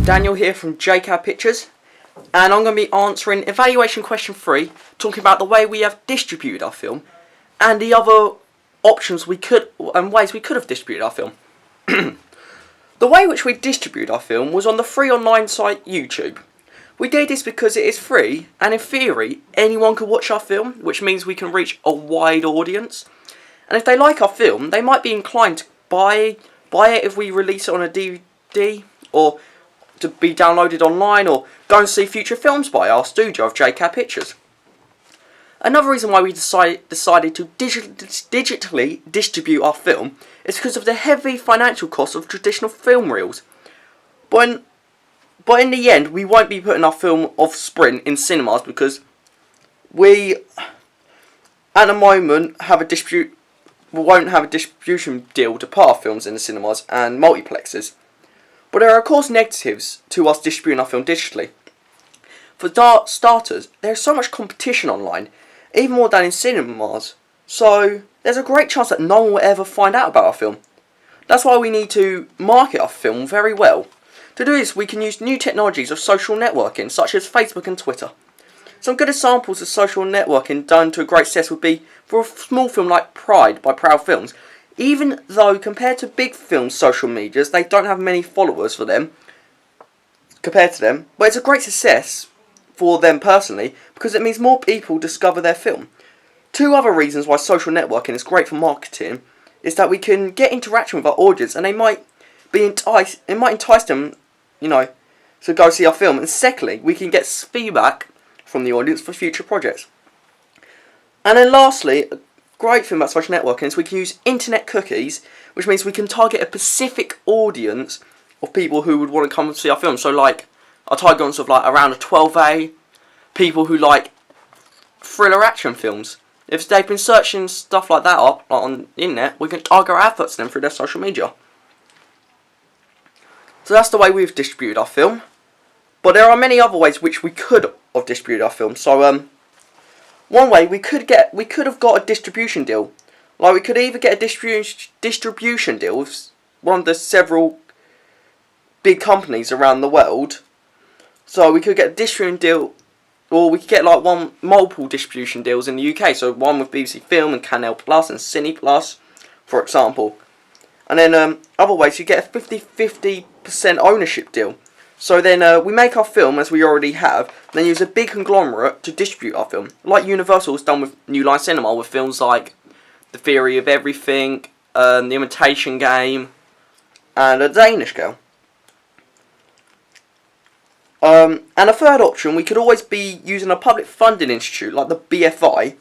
Daniel here from JCAD Pictures, and I'm going to be answering evaluation question 3, talking about the way we have distributed our film and the other options we could and ways we could have distributed our film. The way which we distribute our film was on the free online site YouTube. We did this because it is free, and in theory anyone could watch our film, which means we can reach a wide audience. And if they like our film, they might be inclined to buy it if we release it on a DVD, or to be downloaded online, or go and see future films by our studio of JCAD Pictures. Another reason why we decided to digitally distribute our film is because of the heavy financial costs of traditional film reels. But in the end, we won't be putting our film off-sprint in cinemas because we, at the moment, won't have a distribution deal to put our films in the cinemas and multiplexes. But there are of course negatives to us distributing our film digitally. For starters, there is so much competition online, even more than in cinemas, so there's a great chance that no one will ever find out about our film. That's why we need to market our film very well. To do this, we can use new technologies of social networking, such as Facebook and Twitter. Some good examples of social networking done to a great success would be for a small film like Pride by Proud Films. Even though compared to big film social medias, they don't have many followers for them, compared to them, but it's a great success for them personally because it means more people discover their film. Two other reasons why social networking is great for marketing is that we can get interaction with our audience, and it might entice them, to go see our film. And secondly, we can get feedback from the audience for future projects. And then lastly, a great thing about social networking is we can use internet cookies, which means we can target a specific audience of people who would want to come and see our film. So like, our target audience of like around a 12A, people who like thriller action films. If they've been searching stuff like that up on the internet, we can target our adverts to them through their social media. So that's the way we've distributed our film. But there are many other ways which we could have distributed our film. So one way we could have got a distribution deal. Like we could either get a distribution deal with one of the several big companies around the world. So we could get a distribution deal, or we could get like multiple distribution deals in the UK. So one with BBC Film and Canal Plus and Cine Plus, for example. And then other ways you get a 50-50% ownership deal. So then we make our film, as we already have, then use a big conglomerate to distribute our film. Like Universal's done with New Line Cinema, with films like The Theory of Everything, The Imitation Game, and A Danish Girl. And a third option, we could always be using a public funding institute, like the BFI,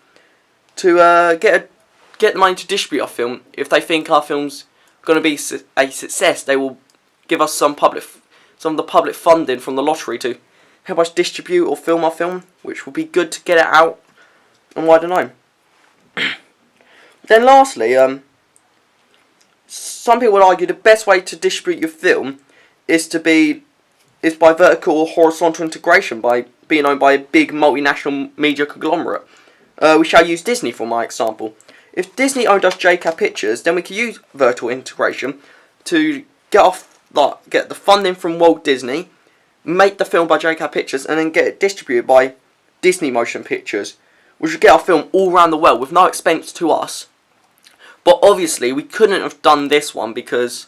to get the money to distribute our film. If they think our film's going to be a success, they will give us some of the public funding from the lottery to help us distribute or film our film, which will be good to get it out and wider known. Then lastly, some people would argue the best way to distribute your film is by vertical or horizontal integration, by being owned by a big multinational media conglomerate. We shall use Disney for my example. If Disney owned us JCAD Pictures, then we could use vertical integration to get the funding from Walt Disney, make the film by JCAD Pictures, and then get it distributed by Disney Motion Pictures, which would get our film all around the world with no expense to us. But obviously we couldn't have done this one because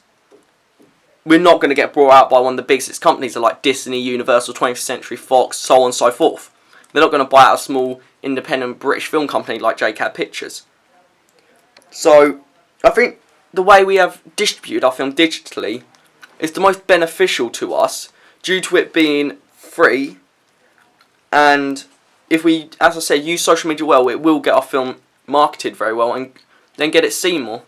we're not going to get brought out by one of the biggest companies like Disney, Universal, 20th Century Fox, so on and so forth. They're not going to buy out a small independent British film company like JCAD Pictures. So I think the way we have distributed our film digitally is the most beneficial to us due to it being free, and if we, as I said, use social media well, it will get our film marketed very well and then get it seen more.